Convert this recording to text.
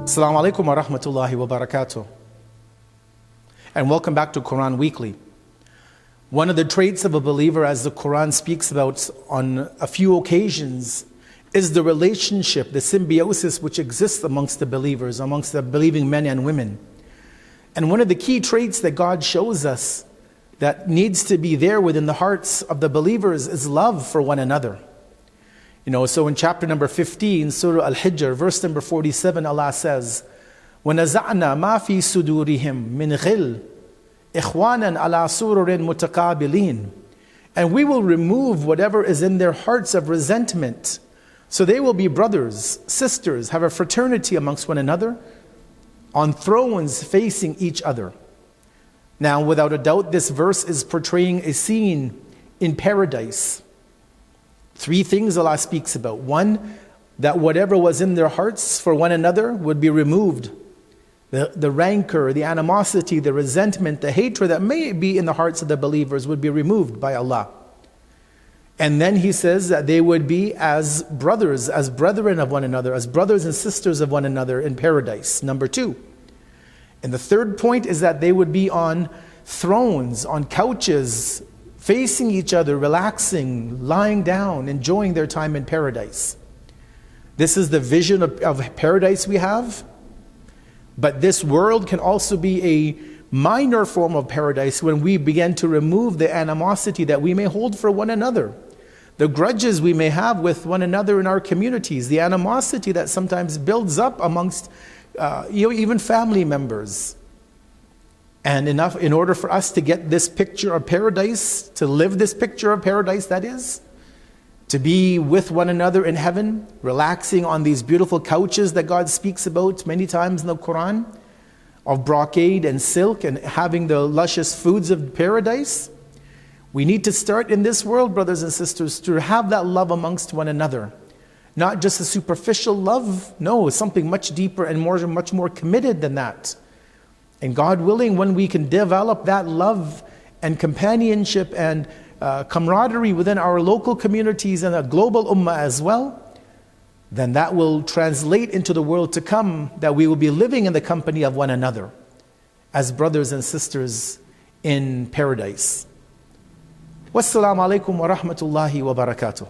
Assalamu alaikum wa rahmatullahi wa barakatuh. And welcome back to Quran Weekly. One of the traits of a believer, as the Quran speaks about on a few occasions, is the relationship, the symbiosis which exists amongst the believers, amongst the believing men and women. And one of the key traits that God shows us that needs to be there within the hearts of the believers is love for one another. So in chapter number 15, Surah Al-Hijr, verse number 47, Allah says, وَنَزَعْنَا مَا فِي صُدُورِهِمْ مِنْ غِلٍّ إِخْوَانًا عَلَى سُرُرٍ مُتَقَابِلِينَ. And we will remove whatever is in their hearts of resentment. So they will be brothers, sisters, have a fraternity amongst one another, on thrones facing each other. Now, without a doubt, this verse is portraying a scene in paradise. Three things Allah speaks about. One, that whatever was in their hearts for one another would be removed. The rancor, the animosity, the resentment, the hatred that may be in the hearts of the believers would be removed by Allah. And then He says that they would be as brothers, as brethren of one another, as brothers and sisters of one another in paradise. Number two. And the third point is that they would be on thrones, on couches, facing each other, relaxing, lying down, enjoying their time in paradise. This is the vision of paradise we have. But this world can also be a minor form of paradise when we begin to remove the animosity that we may hold for one another, the grudges we may have with one another in our communities, the animosity that sometimes builds up amongst even family members. And in order for us to get this picture of paradise, to live this picture of paradise, that is, to be with one another in heaven, relaxing on these beautiful couches that God speaks about many times in the Quran, of brocade and silk, and having the luscious foods of paradise, we need to start in this world, brothers and sisters, to have that love amongst one another. Not just a superficial love, no, something much deeper and much more committed than that. And God willing, when we can develop that love and companionship and camaraderie within our local communities and a global ummah as well, then that will translate into the world to come, that we will be living in the company of one another as brothers and sisters in paradise. Wassalamu alaikum wa rahmatullahi wa barakatuh.